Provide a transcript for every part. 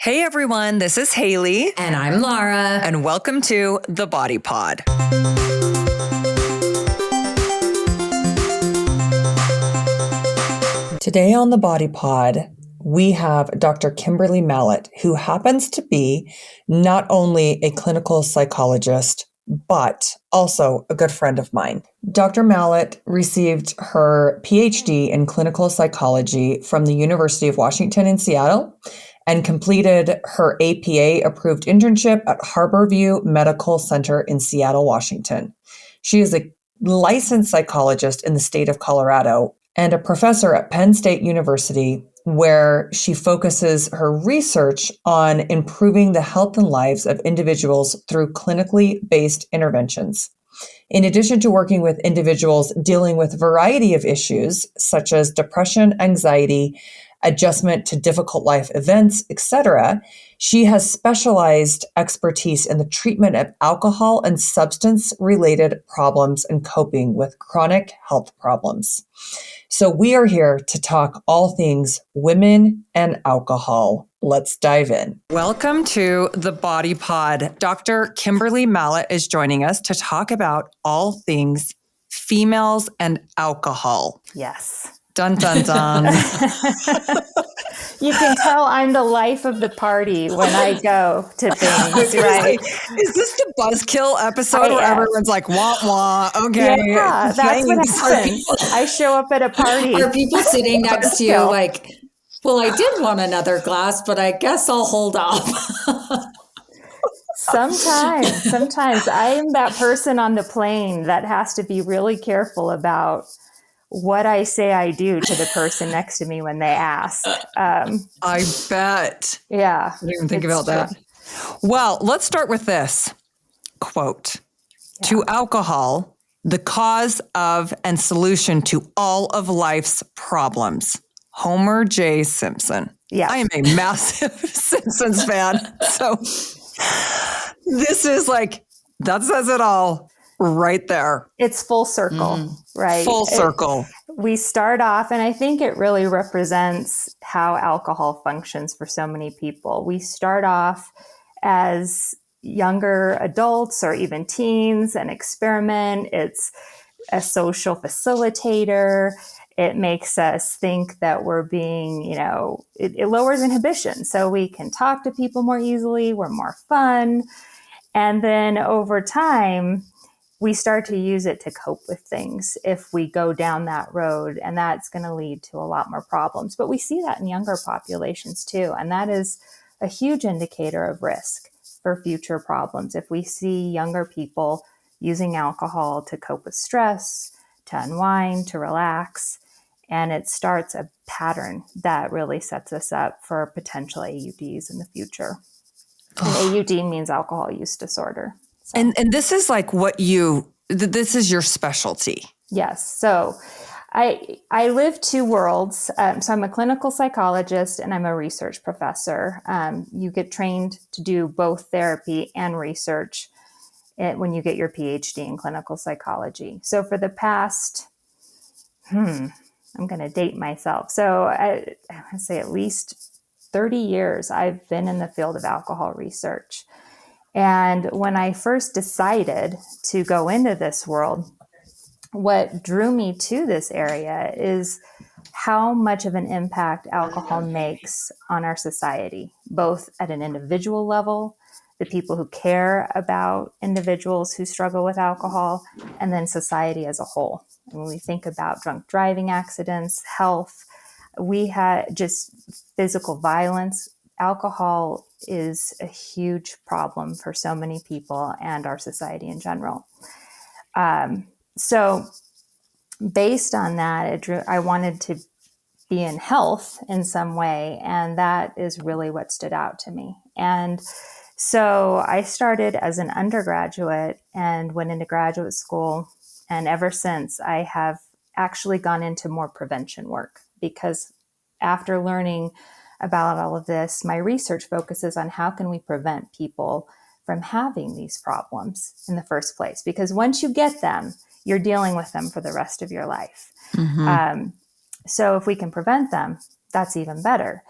Hey everyone, this is Haley. And I'm Laura. And welcome to The Body Pod. Today on The Body Pod, we have Dr. Kimberly Mallett, who happens to be not only a clinical psychologist, but also a good friend of mine. Dr. Mallett received her PhD in clinical psychology from the University of Washington in Seattle and completed her APA-approved internship at Harborview Medical Center in Seattle, Washington. She is a licensed psychologist in the state of Colorado and a professor at Penn State University, where she focuses her research on improving the health and lives of individuals through clinically based interventions. In addition to working with individuals dealing with a variety of issues, such as depression, anxiety, adjustment to difficult life events, etc., she has specialized expertise in the treatment of alcohol and substance-related problems and coping with chronic health problems. So we are here to talk all things women and alcohol. Let's dive in. Welcome to The Body Pod. Dr. Kimberly Mallett is joining us to talk about all things females and alcohol. Yes. Dun, dun, dun. You can tell I'm the life of the party when I go to things, right? Is this the buzzkill episode where everyone's like, wah, wah, okay. Yeah, that's what happens. I show up at a party. Are people sitting next to you like, well, I did want another glass, but I guess I'll hold off. Sometimes I am that person on the plane that has to be really careful about what I say I do to the person next to me when they ask. I bet. Yeah. I didn't even think about that. Well, let's start with this quote. Yeah. To alcohol, the cause of and solution to all of life's problems. Homer J. Simpson. Yeah. I am a massive Simpsons fan. So this is like, that says it all. Right there. It's full circle, right? Full circle. We start off, and I think it really represents how alcohol functions for so many people. We start off as younger adults or even teens and experiment. It's a social facilitator. It makes us think that we're being, it lowers inhibition. So we can talk to people more easily. We're more fun. And then over time, we start to use it to cope with things if we go down that road, and that's going to lead to a lot more problems. But we see that in younger populations too, and that is a huge indicator of risk for future problems. If we see younger people using alcohol to cope with stress, to unwind, to relax, and it starts a pattern that really sets us up for potential AUDs in the future. And AUD means alcohol use disorder. So. And this is like this is your specialty. Yes. So I live two worlds. So I'm a clinical psychologist and I'm a research professor. You get trained to do both therapy and research when you get your PhD in clinical psychology. So for the past, I'm going to date myself. So I say at least 30 years, I've been in the field of alcohol research. And when I first decided to go into this world, what drew me to this area is how much of an impact alcohol makes on our society, both at an individual level, the people who care about individuals who struggle with alcohol, and then society as a whole. And when we think about drunk driving accidents, health, we had just physical violence. Alcohol is a huge problem for so many people and our society in general. So based on that, I wanted to be in health in some way, and that is really what stood out to me. And so I started as an undergraduate and went into graduate school, and ever since I have actually gone into more prevention work, because after learning about all of this, my research focuses on how can we prevent people from having these problems in the first place? Because once you get them, you're dealing with them for the rest of your life. Mm-hmm. So if we can prevent them, that's even better.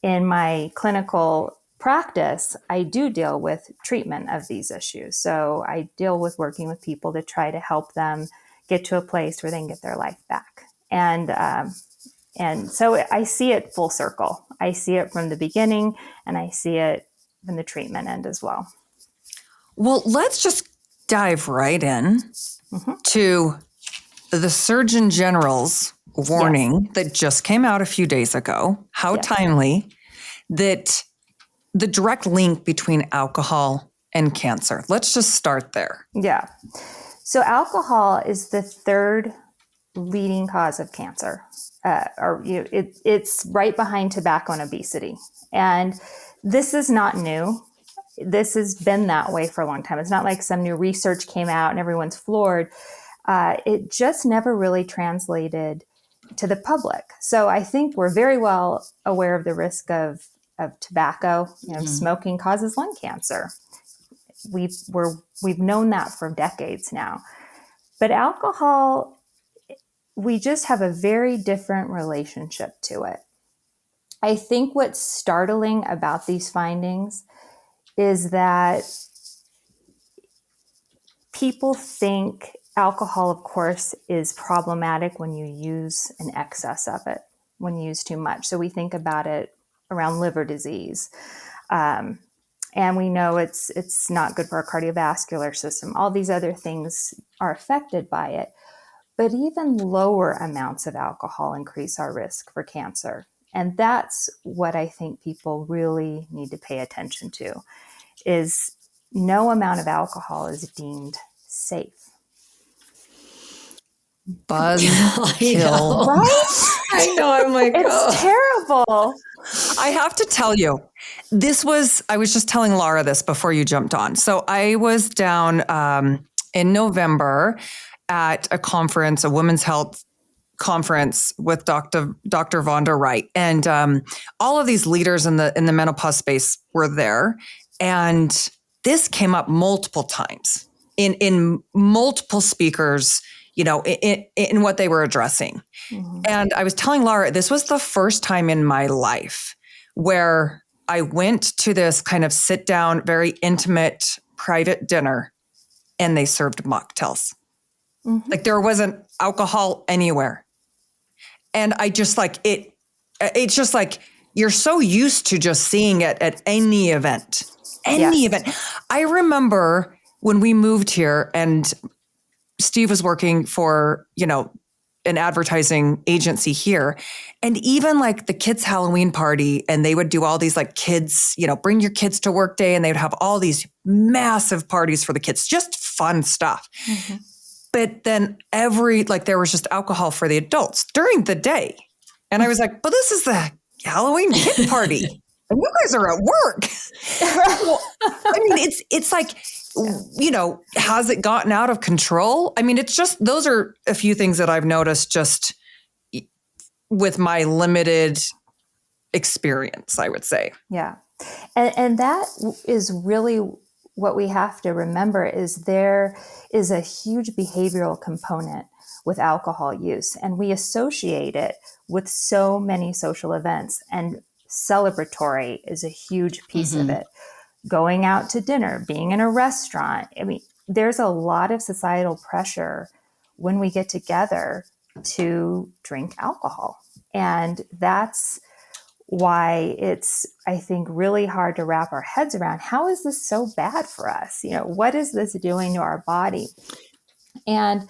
In my clinical practice, I do deal with treatment of these issues. So I deal with working with people to try to help them get to a place where they can get their life back. And so I see it full circle. I see it from the beginning, and I see it from the treatment end as well. Well, let's just dive right in to the Surgeon General's warning that just came out a few days ago. How timely that the direct link between alcohol and cancer. Let's just start there. Yeah. So alcohol is the third leading cause of cancer. It's right behind tobacco and obesity. And this is not new. This has been that way for a long time. It's not like some new research came out and everyone's floored. It just never really translated to the public. So I think we're very well aware of the risk of tobacco. Smoking causes lung cancer. We've known that for decades now. But alcohol, we just have a very different relationship to it. I think what's startling about these findings is that people think alcohol, of course, is problematic when you use an excess of it, when you use too much. So we think about it around liver disease. And we know it's not good for our cardiovascular system. All these other things are affected by it. But even lower amounts of alcohol increase our risk for cancer. And that's what I think people really need to pay attention to, is no amount of alcohol is deemed safe. Buzz kill. Right? I know. I'm like, it's terrible. I have to tell you, I was just telling Laura this before you jumped on. So I was down in November at a conference, a women's health conference with Dr. Vonda Wright. And all of these leaders in the menopause space were there. And this came up multiple times in multiple speakers, in what they were addressing. Mm-hmm. And I was telling Laura, this was the first time in my life where I went to this kind of sit down, very intimate, private dinner, and they served mocktails. Mm-hmm. Like there wasn't alcohol anywhere. And I just it's just like, you're so used to just seeing it at any event. I remember when we moved here and Steve was working for, an advertising agency here. And even like the kids' Halloween party, and they would do all these like kids, bring your kids to work day. And they would have all these massive parties for the kids, just fun stuff. Mm-hmm. But then there was just alcohol for the adults during the day. And I was like, but this is the Halloween kid party. And you guys are at work. Well, I mean, it's like, has it gotten out of control? I mean, it's just, those are a few things that I've noticed just with my limited experience, I would say. Yeah. And that is really what we have to remember, is there is a huge behavioral component with alcohol use, and we associate it with so many social events, and celebratory is a huge piece of it. Going out to dinner, being in a restaurant. I mean, there's a lot of societal pressure when we get together to drink alcohol. And that's why it's, I think, really hard to wrap our heads around. How is this so bad for us? What is this doing to our body? And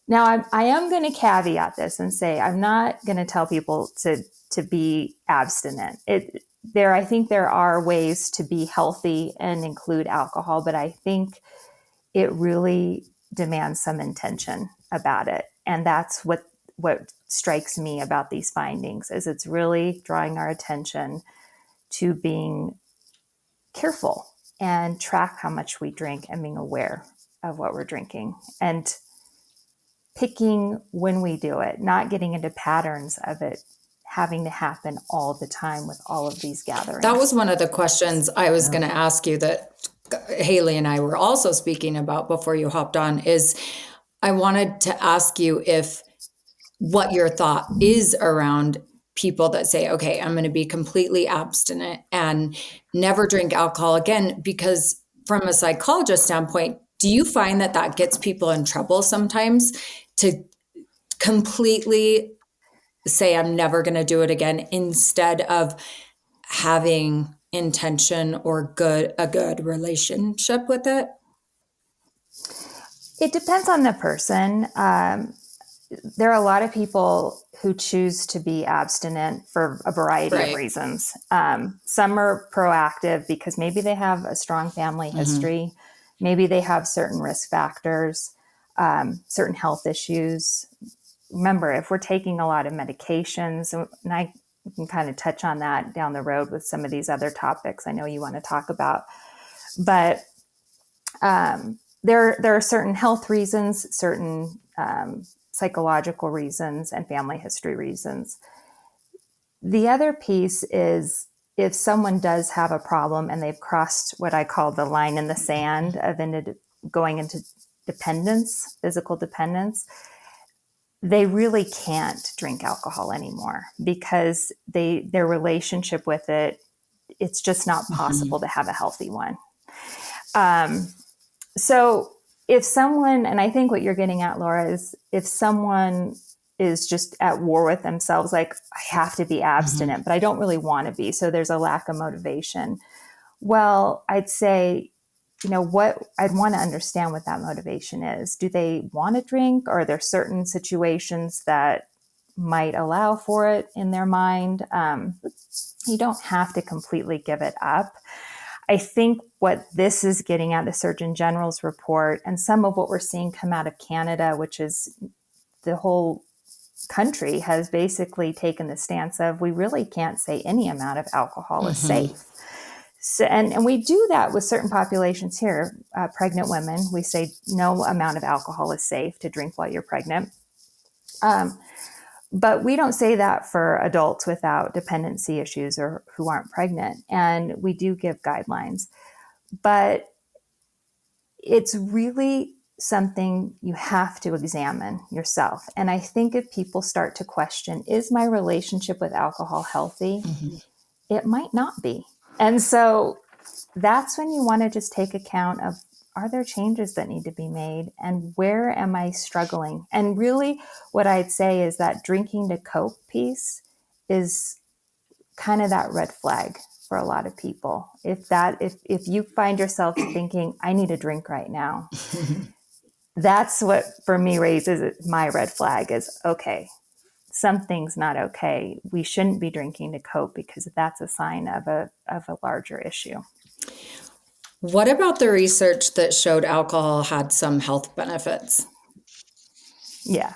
now I am going to caveat this and say, I'm not going to tell people to be abstinent. I think there are ways to be healthy and include alcohol, but I think it really demands some intention about it. And that's what strikes me about these findings, is it's really drawing our attention to being careful and track how much we drink and being aware of what we're drinking and picking when we do it, not getting into patterns of it having to happen all the time with all of these gatherings. That was one of the questions I was going to ask you that Haley and I were also speaking about before you hopped on, is I wanted to ask you what your thought is around people that say, okay, I'm going to be completely abstinent and never drink alcohol again, because from a psychologist standpoint, do you find that that gets people in trouble sometimes to completely say, I'm never going to do it again, instead of having intention or a good relationship with it? It depends on the person. There are a lot of people who choose to be abstinent for a variety of reasons. Some are proactive because maybe they have a strong family history. Maybe they have certain risk factors, certain health issues. Remember, if we're taking a lot of medications, and I can kind of touch on that down the road with some of these other topics I know you want to talk about, but there are certain health reasons, certain psychological reasons, and family history reasons. The other piece is if someone does have a problem and they've crossed what I call the line in the sand of going into dependence, physical dependence, they really can't drink alcohol anymore because their relationship with it, it's just not possible to have a healthy one. So if someone, and I think what you're getting at, Laura, is if someone is just at war with themselves, like, I have to be abstinent, but I don't really want to be, so there's a lack of motivation. Well, I'd say, what I'd want to understand what that motivation is. Do they want to drink, or are there certain situations that might allow for it in their mind? You don't have to completely give it up. I think what this is getting at, the Surgeon General's report, and some of what we're seeing come out of Canada, which is the whole country has basically taken the stance of, we really can't say any amount of alcohol is safe. So, and we do that with certain populations here. Pregnant women, we say no amount of alcohol is safe to drink while you're pregnant. But we don't say that for adults without dependency issues or who aren't pregnant. And we do give guidelines. But it's really something you have to examine yourself. And I think if people start to question, is my relationship with alcohol healthy? It might not be. And so that's when you want to just take account of, are there changes that need to be made? And where am I struggling? And really what I'd say is that drinking to cope piece is kind of that red flag for a lot of people. If you find yourself thinking, I need a drink right now, that's what for me raises my red flag is, okay, something's not okay. We shouldn't be drinking to cope, because that's a sign of a larger issue. What about the research that showed alcohol had some health benefits? Yeah.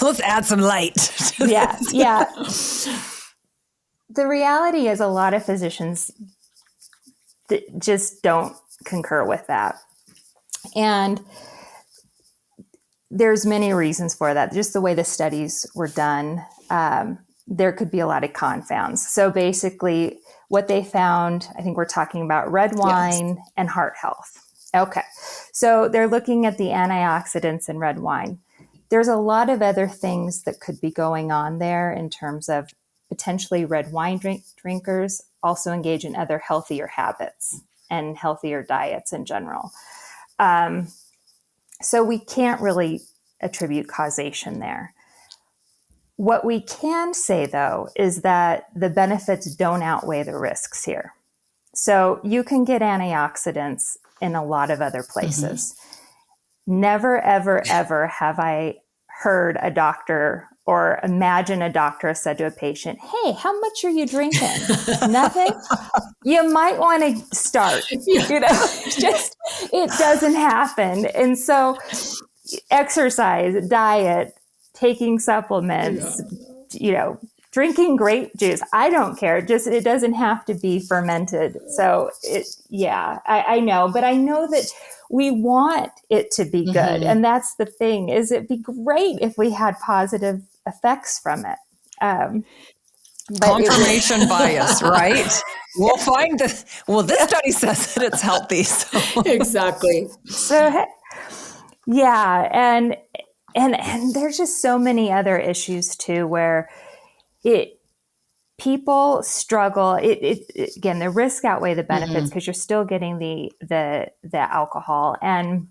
Let's add some light. Yeah. The reality is a lot of physicians just don't concur with that. And there's many reasons for that. Just the way the studies were done, there could be a lot of confounds. So basically what they found, I think we're talking about red wine and heart health. Okay. So they're looking at the antioxidants in red wine. There's a lot of other things that could be going on there in terms of potentially red wine drinkers also engage in other healthier habits and healthier diets in general. So we can't really attribute causation there. What we can say, though, is that the benefits don't outweigh the risks here. So you can get antioxidants in a lot of other places. Never, ever, ever have I heard a doctor or imagine a doctor said to a patient, hey, how much are you drinking? Nothing? You might want to start, just, it doesn't happen. And so exercise, diet, taking supplements, drinking grape juice, I don't care. Just, it doesn't have to be fermented. So I know, but I know that we want it to be good. And that's the thing, is it'd be great if we had positive effects from it. But confirmation bias, right? We'll find this study says that it's healthy. So. Exactly. So, and And there's just so many other issues too, where people struggle. Again, the risks outweigh the benefits because you're still getting the alcohol. And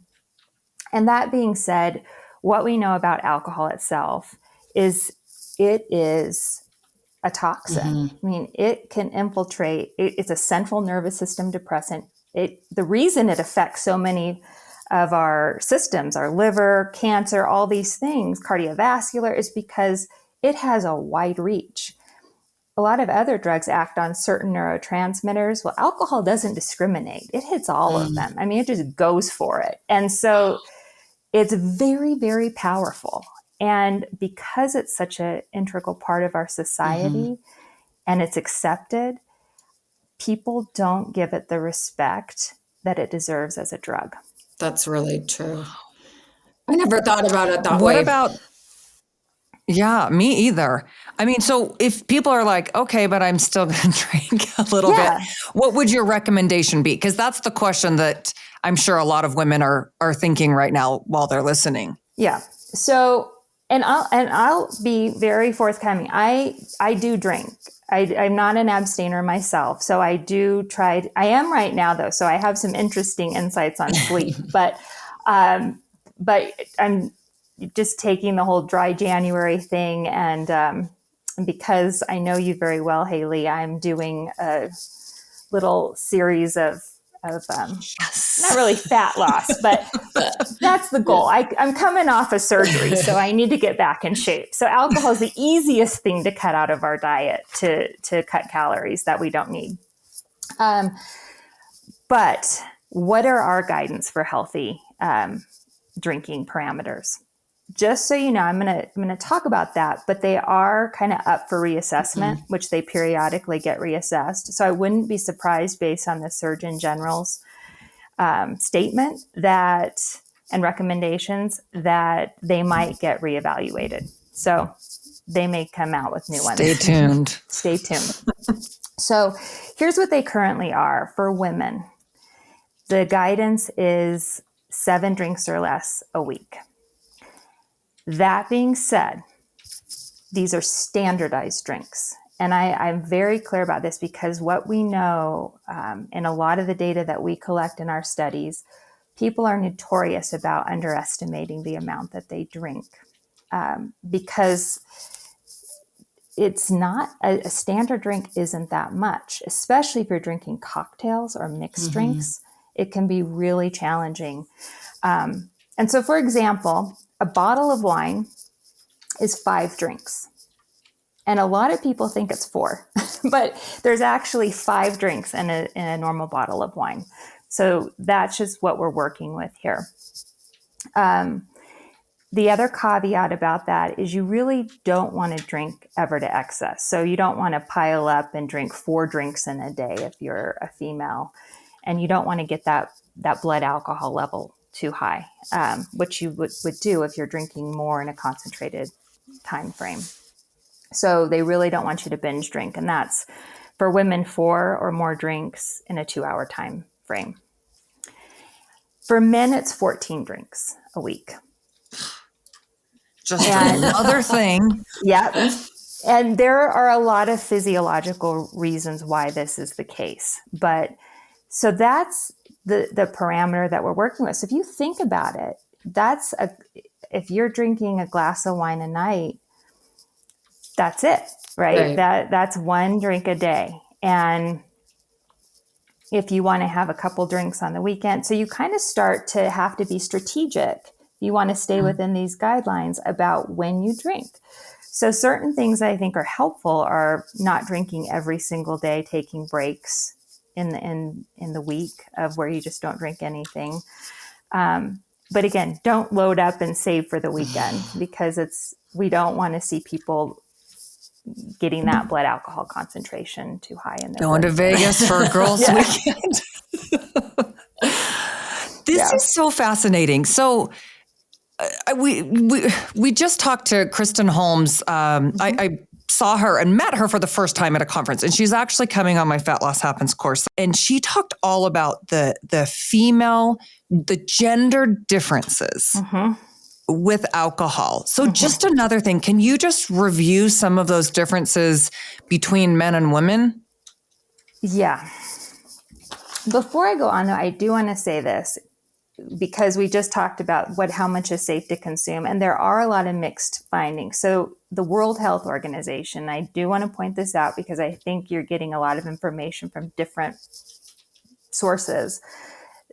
that being said, what we know about alcohol itself is it is a toxin. I mean, it can infiltrate. It's a central nervous system depressant. The reason it affects so many of our systems, our liver, cancer, all these things, cardiovascular, is because it has a wide reach. A lot of other drugs act on certain neurotransmitters. Well, alcohol doesn't discriminate. It hits all of them. I mean, it just goes for it. And so it's very, very powerful. And because it's such an integral part of our society and it's accepted, people don't give it the respect that it deserves as a drug. That's really true. I never thought about it that way. What about, yeah, me either. I mean, so if people are like, okay, but I'm still going to drink a little bit, what would your recommendation be? Because that's the question that I'm sure a lot of women are thinking right now while they're listening. Yeah. So, and I'll be very forthcoming. I do drink. I'm not an abstainer myself. So I do try. I am right now though. So I have some interesting insights on sleep, but I'm just taking the whole dry January thing. And because I know you very well, Haley, I'm doing a little series of not really fat loss, but that's the goal. I'm coming off a surgery, so I need to get back in shape. So alcohol is the easiest thing to cut out of our diet to cut calories that we don't need. But what are our guidance for healthy drinking parameters? Just so you know, I'm gonna talk about that, but they are kind of up for reassessment, which they periodically get reassessed. So I wouldn't be surprised, based on the Surgeon General's statement and recommendations, that they might get reevaluated. So they may come out with new ones. Stay tuned. Stay tuned. So here's what they currently are for women. The guidance is 7 drinks or less a week. That being said, these are standardized drinks. And I'm very clear about this because what we know in a lot of the data that we collect in our studies, people are notorious about underestimating the amount that they drink because it's not a standard drink isn't that much, especially if you're drinking cocktails or mixed drinks. It can be really challenging. And so, for example, a bottle of wine is 5 drinks. And a lot of people think it's 4, but there's actually 5 drinks in a normal bottle of wine. So that's just what we're working with here. The other caveat about that is you really don't want to drink ever to excess. So you don't want to pile up and drink 4 drinks in a day if you're a female. And you don't want to get that blood alcohol level too high, which you would do if you're drinking more in a concentrated time frame. So they really don't want you to binge drink. And that's for women, 4 or more drinks in a 2-hour time frame. For men, it's 14 drinks a week. Just another thing. Yeah. And there are a lot of physiological reasons why this is the case. But so that's the parameter that we're working with. So if you think about it, if you're drinking a glass of wine a night, that's it, right? That's 1 drink a day. And if you want to have a couple drinks on the weekend, so you kind of start to have to be strategic. You want to stay within these guidelines about when you drink. So certain things I think are helpful are not drinking every single day, taking breaks in the week of where you just don't drink anything. But again, don't load up and save for the weekend because we don't want to see people getting that blood alcohol concentration too high in their going to Vegas for a girls' weekend. This is so fascinating. So we just talked to Kristen Holmes. I saw her and met her for the first time at a conference, and she's actually coming on my Fat Loss Happens course. And she talked all about the gender differences with alcohol. So just another thing, can you just review some of those differences between men and women? Yeah. Before I go on, though, I do want to say this because we just talked about how much is safe to consume, and there are a lot of mixed findings. So the World Health Organization, I do want to point this out because I think you're getting a lot of information from different sources.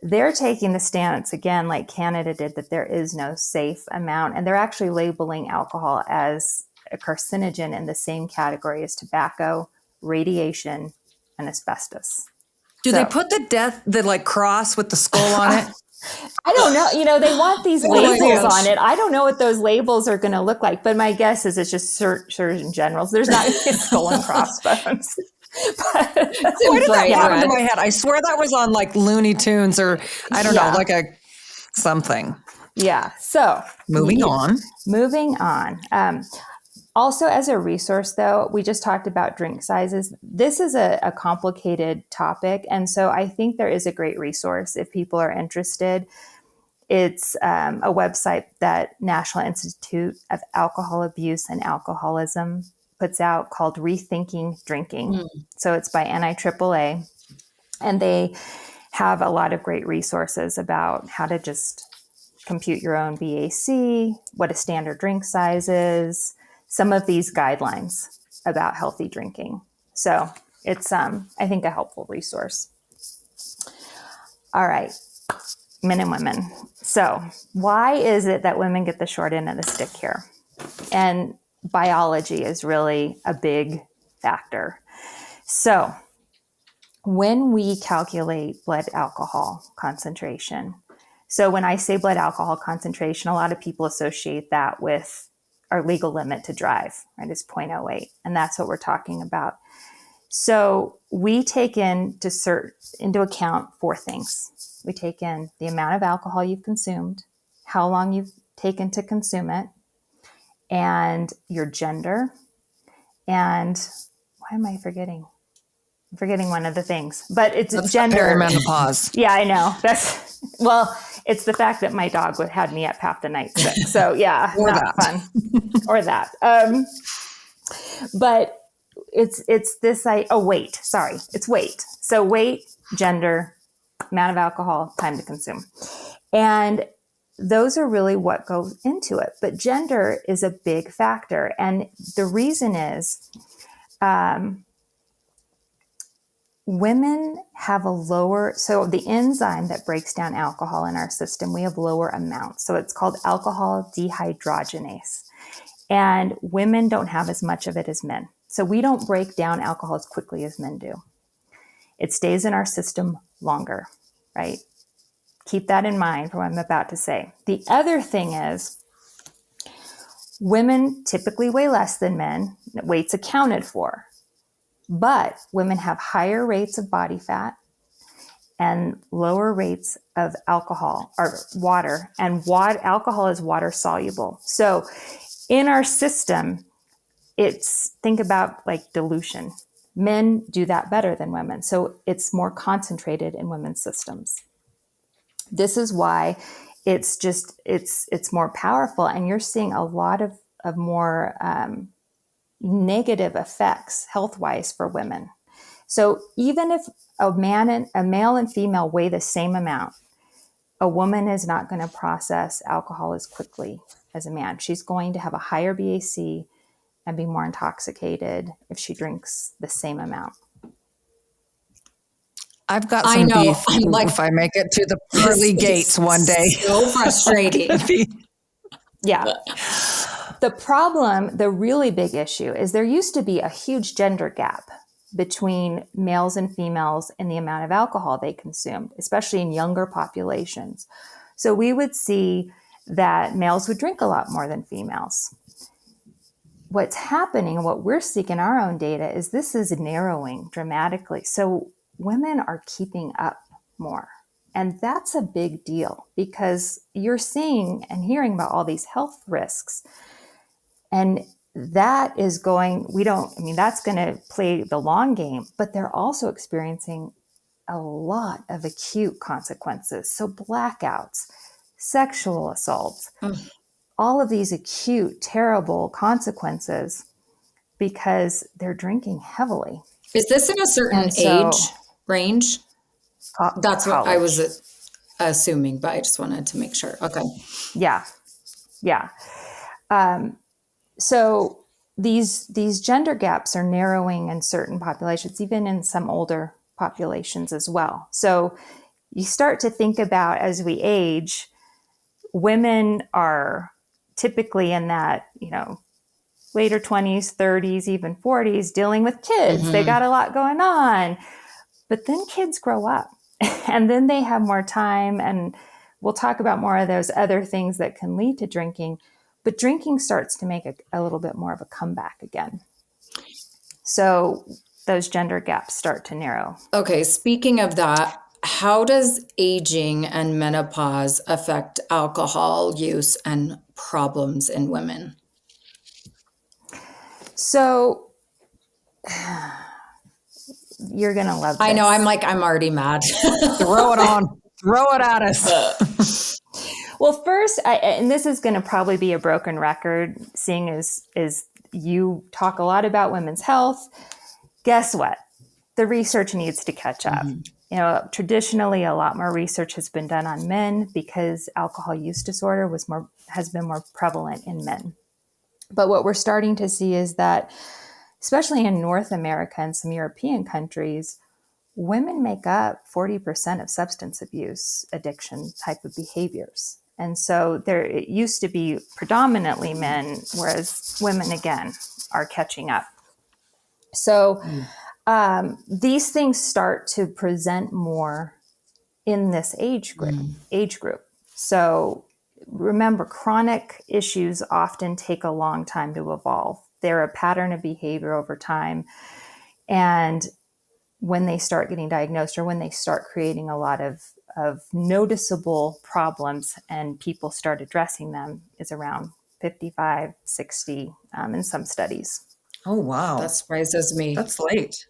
They're taking the stance, again, like Canada did, that there is no safe amount, and they're actually labeling alcohol as a carcinogen in the same category as tobacco, radiation, and asbestos. Do they put the like cross with the skull on it? I don't know. They want these labels on it. I don't know what those labels are going to look like, but my guess is it's just Surgeon General's. There's not skull and crossbones. Why did that pop into my head? I swear that was on like Looney Tunes or I don't know, like a something. Yeah. So moving on. Also, as a resource, though, we just talked about drink sizes. This is a complicated topic. And so I think there is a great resource if people are interested. It's a website that National Institute of Alcohol Abuse and Alcoholism puts out called Rethinking Drinking. So it's by NIAAA. And they have a lot of great resources about how to just compute your own BAC, what a standard drink size is, some of these guidelines about healthy drinking. So it's, I think, a helpful resource. All right, men and women. So why is it that women get the short end of the stick here? And biology is really a big factor. So when we calculate blood alcohol concentration, so when I say blood alcohol concentration, a lot of people associate that with our legal limit to drive, right? It's 0.08. And that's what we're talking about. So we take into account four things. We take in the amount of alcohol you've consumed, how long you've taken to consume it, and your gender. And why am I forgetting? I'm forgetting one of the things, but it's gender. Perimenopause. Yeah, I know. It's the fact that my dog had me up half the night sick. So yeah, not fun. Or that. But it's this, weight. Sorry. It's weight. So weight, gender, amount of alcohol, time to consume. And those are really what goes into it. But gender is a big factor. And the reason is, women have so the enzyme that breaks down alcohol in our system, we have lower amounts. So it's called alcohol dehydrogenase. And women don't have as much of it as men. So we don't break down alcohol as quickly as men do. It stays in our system longer, right? Keep that in mind for what I'm about to say. The other thing is, women typically weigh less than men. Weight's accounted for. But women have higher rates of body fat and lower rates of alcohol or water. And alcohol is water soluble. So in our system, think about like dilution. Men do that better than women. So it's more concentrated in women's systems. This is why it's more powerful. And you're seeing a lot of more negative effects health-wise for women. So even if a male and female weigh the same amount, a woman is not going to process alcohol as quickly as a man. She's going to have a higher BAC and be more intoxicated if she drinks the same amount. I've got some beef if I make it to the pearly gates one day. So frustrating. Yeah. The really big issue is there used to be a huge gender gap between males and females in the amount of alcohol they consumed, especially in younger populations. So we would see that males would drink a lot more than females. What's happening and what we're seeing in our own data is this is narrowing dramatically. So women are keeping up more. And that's a big deal because you're seeing and hearing about all these health risks. And that is that's going to play the long game, but they're also experiencing a lot of acute consequences. So blackouts, sexual assaults, all of these acute, terrible consequences because they're drinking heavily. Is this in a certain And so, age range? That's what I college. was assuming, but I just wanted to make sure. Okay. Yeah. Yeah. So these gender gaps are narrowing in certain populations, even in some older populations as well. So you start to think about, as we age, women are typically in that, later 20s, 30s, even 40s, dealing with kids. They got a lot going on. But then kids grow up and then they have more time. And we'll talk about more of those other things that can lead to drinking. But drinking starts to make a little bit more of a comeback again. So those gender gaps start to narrow. Okay, speaking of that, how does aging and menopause affect alcohol use and problems in women? So you're going to love this. I know, I'm already mad. Throw it on. Throw it at us. Well, first, and this is going to probably be a broken record, seeing as you talk a lot about women's health. Guess what? The research needs to catch up. Traditionally, a lot more research has been done on men because alcohol use disorder has been more prevalent in men. But what we're starting to see is that, especially in North America and some European countries, women make up 40% of substance abuse addiction type of behaviors. And so it used to be predominantly men, whereas women, again, are catching up. So these things start to present more in this age group. So remember, chronic issues often take a long time to evolve. They're a pattern of behavior over time. And when they start getting diagnosed, or when they start creating a lot of noticeable problems and people start addressing them, is around 55, 60 in some studies. Oh, wow. That surprises me. That's late.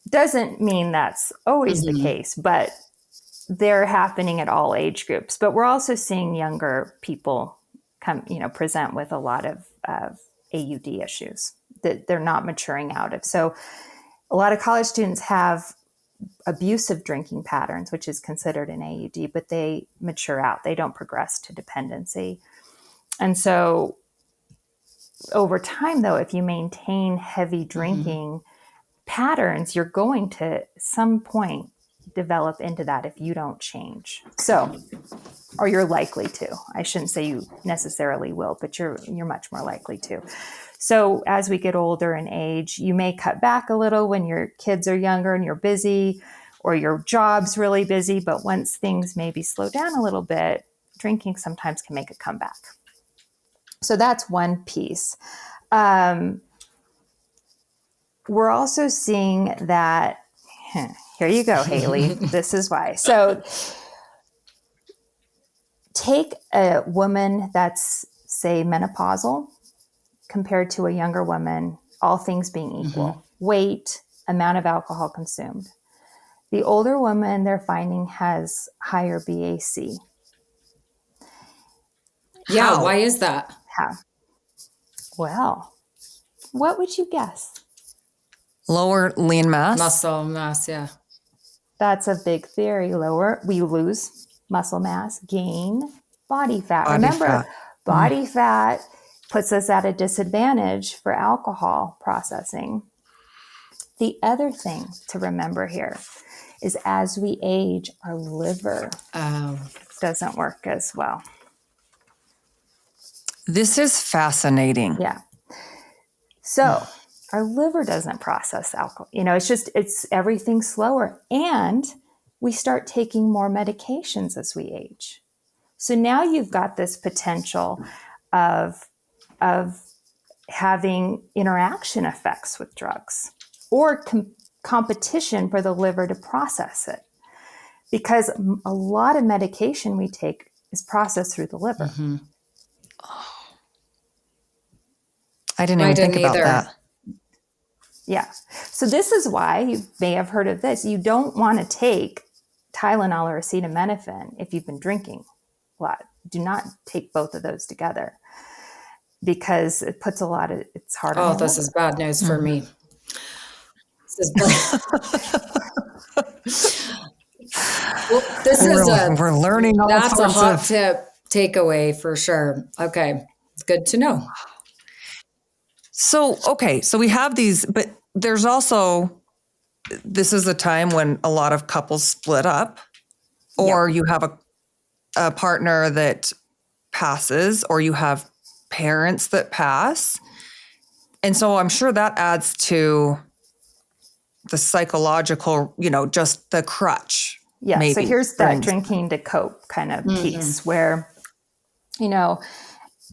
Doesn't mean that's always the case, but they're happening at all age groups. But we're also seeing younger people present with a lot of AUD issues that they're not maturing out of. So a lot of college students have abusive drinking patterns, which is considered an AUD, but they mature out. They don't progress to dependency. And so over time, though, if you maintain heavy drinking patterns, you're going to at some point develop into that if you don't change. So, or you're likely to. I shouldn't say you necessarily will, but you're much more likely to. So as we get older in age, you may cut back a little when your kids are younger and you're busy, or your job's really busy. But once things maybe slow down a little bit, drinking sometimes can make a comeback. So that's one piece. We're also seeing that, here you go, Haley, this is why. So take a woman that's, say, menopausal, compared to a younger woman, all things being equal, weight, amount of alcohol consumed. The older woman, they're finding, has higher BAC. Yeah, why is that? How? Well, what would you guess? Lower lean mass? Muscle mass, yeah. That's a big theory. We lose muscle mass, gain body fat. Remember, body fat puts us at a disadvantage for alcohol processing. The other thing to remember here is, as we age, our liver doesn't work as well. This is fascinating. Yeah. So our liver doesn't process alcohol. It's everything slower. And we start taking more medications as we age. So now you've got this potential of having interaction effects with drugs, or competition for the liver to process it. Because a lot of medication we take is processed through the liver. I didn't even think about that. Yeah. So this is why you may have heard of this. You don't want to take Tylenol or acetaminophen if you've been drinking a lot. do not take both of those together, because it puts it's hard on Oh, your this liver. is bad news for me. This is well, We're learning all that's a sorts hot of tip takeaway for sure. Okay. It's good to know. So, okay, so we have these, but there's also, this is a time when a lot of couples split up, or you have a partner that passes, or you have parents that pass. And so I'm sure that adds to the psychological, just the crutch. Yeah. Maybe. So here's that drinking to cope kind of piece where,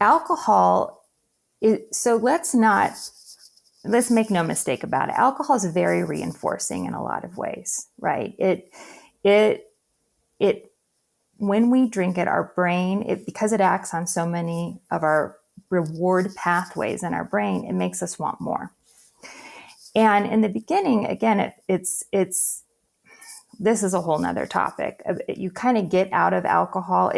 alcohol is, so let's make no mistake about it. Alcohol is very reinforcing in a lot of ways, right? When we drink it, our brain, because it acts on so many of our reward pathways in our brain, it makes us want more. And in the beginning, again, this is a whole nother topic. You kind of get out of alcohol,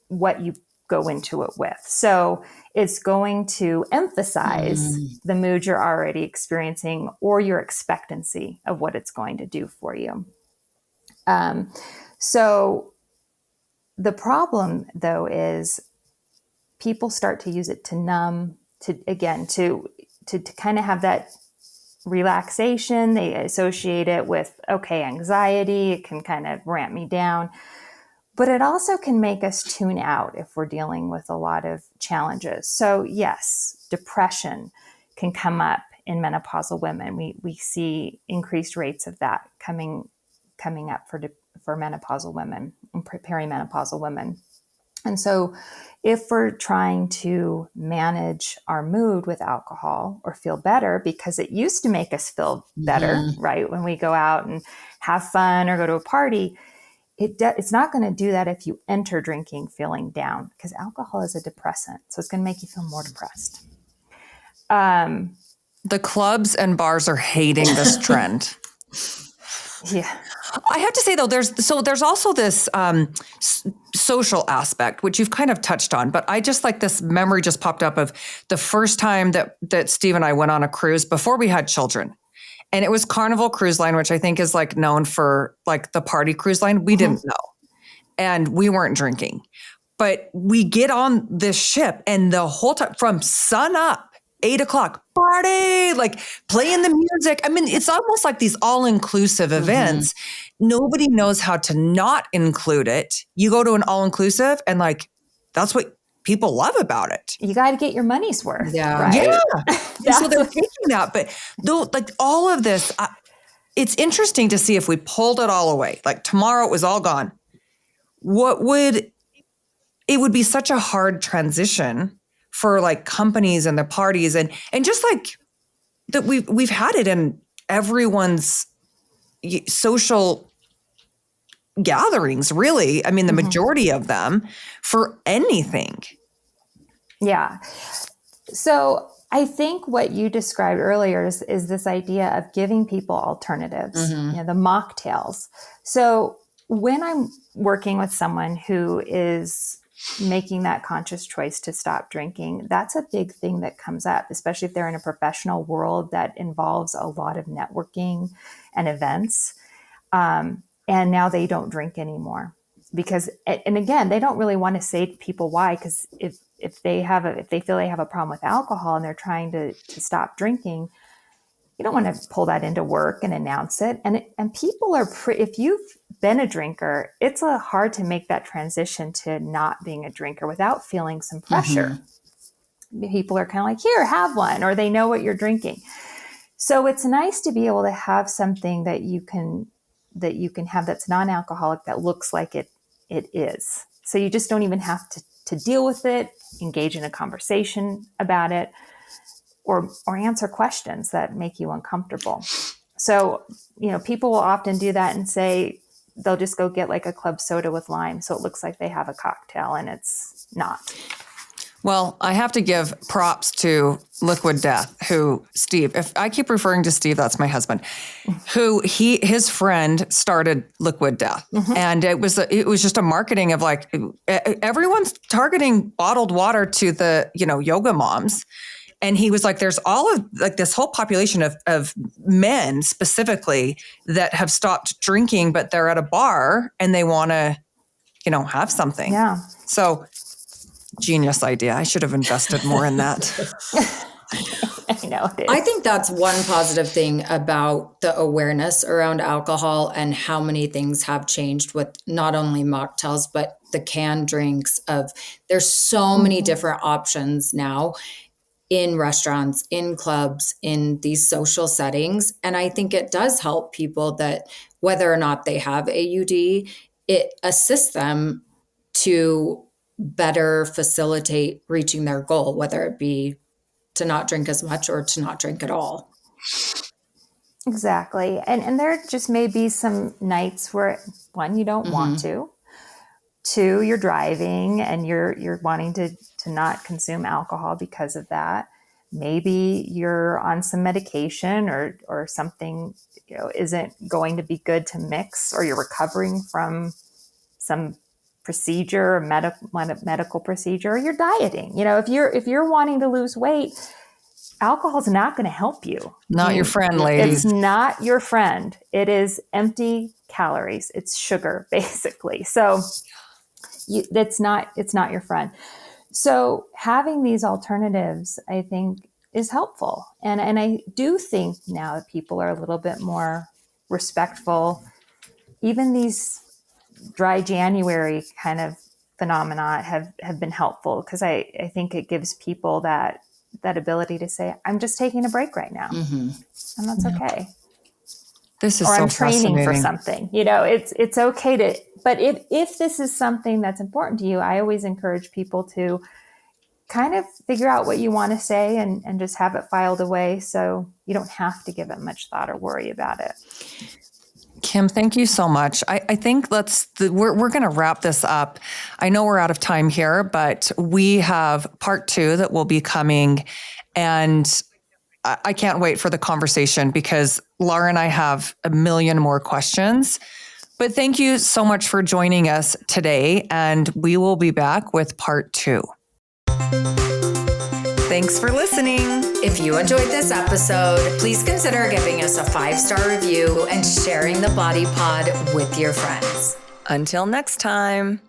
what you go into it with. So it's going to emphasize the mood you're already experiencing or your expectancy of what it's going to do for you. So the problem, though, is people start to use it to numb, to kind of have that relaxation. They associate it with, anxiety. It can kind of ramp me down. But it also can make us tune out if we're dealing with a lot of challenges. So yes, depression can come up in menopausal women. We see increased rates of that coming up for menopausal women and perimenopausal women. And so if we're trying to manage our mood with alcohol or feel better, because it used to make us feel better, right? When we go out and have fun or go to a party, it's not going to do that if you enter drinking feeling down, because alcohol is a depressant. So it's going to make you feel more depressed. The clubs and bars are hating this trend. Yeah. I have to say, though, there's also this social aspect, which you've kind of touched on, but I just this memory just popped up of the first time that Steve and I went on a cruise before we had children. And it was Carnival Cruise Line, which I think is known for the party cruise line. We didn't know. And we weren't drinking. But we get on this ship, and the whole time from sun up, 8:00, party, playing the music. I mean, it's almost like these all-inclusive events. Nobody knows how to not include it. You go to an all-inclusive, and that's what people love about it. You got to get your money's worth. Yeah. Right? Yeah. So they're taking that. But though, all of this, it's interesting to see if we pulled it all away. Tomorrow it was all gone. It would be such a hard transition for companies and the parties and just that we've had it in everyone's social gatherings, really. I mean, the majority of them for anything. Yeah. So I think what you described earlier is this idea of giving people alternatives, the mocktails. So when I'm working with someone who is making that conscious choice to stop drinking, that's a big thing that comes up, especially if they're in a professional world that involves a lot of networking and events. And now they don't drink anymore because, and again, they don't really want to say to people why, because if they feel they have a problem with alcohol and they're trying to stop drinking, you don't want to pull that into work and announce it. And people are, if you've been a drinker, it's hard to make that transition to not being a drinker without feeling some pressure. People are kind of here, have one, or they know what you're drinking. So it's nice to be able to have something that you can have that's non-alcoholic that looks like it is. So you just don't even have to deal with it, engage in a conversation about it, or answer questions that make you uncomfortable. So, people will often do that and say they'll just go get a club soda with lime, so it looks like they have a cocktail and it's not. Well, I have to give props to Liquid Death, Steve, if I keep referring to Steve, that's my husband, his friend started Liquid Death. And it was just a marketing of like, everyone's targeting bottled water to the, yoga moms. And he was like, there's all of like this whole population of men specifically that have stopped drinking, but they're at a bar and they want to, have something. Yeah. So genius idea. I should have invested more in that. I know it is. I think that's one positive thing about the awareness around alcohol and how many things have changed with not only mocktails, but the canned drinks there's so many different options now in restaurants, in clubs, in these social settings. And I think it does help people that whether or not they have AUD, it assists them to better facilitate reaching their goal, whether it be to not drink as much or to not drink at all. Exactly. And there just may be some nights where, one, you don't want to. Two, you're driving and you're wanting to not consume alcohol because of that. Maybe you're on some medication or something isn't going to be good to mix, or you're recovering from some procedure, medical procedure, or you're dieting. If you're wanting to lose weight, alcohol is not going to help you. Not your friend, ladies. It's not your friend. It is empty calories. It's sugar, basically. So it's not your friend. So having these alternatives, I think, is helpful. And I do think now that people are a little bit more respectful. Even these dry January kind of phenomena have been helpful, because I think it gives people that ability to say, I'm just taking a break right now. And that's okay. This is or so I'm training for fascinating. something. It's okay to, but if this is something that's important to you, I always encourage people to kind of figure out what you want to say and just have it filed away, so you don't have to give it much thought or worry about it. Kim, thank you so much. I think we're going to wrap this up. I know we're out of time here, but we have part 2 that will be coming, and I can't wait for the conversation because Laura and I have a million more questions. But thank you so much for joining us today, and we will be back with part 2. Thanks for listening. If you enjoyed this episode, please consider giving us a 5-star review and sharing the Body Pod with your friends. Until next time.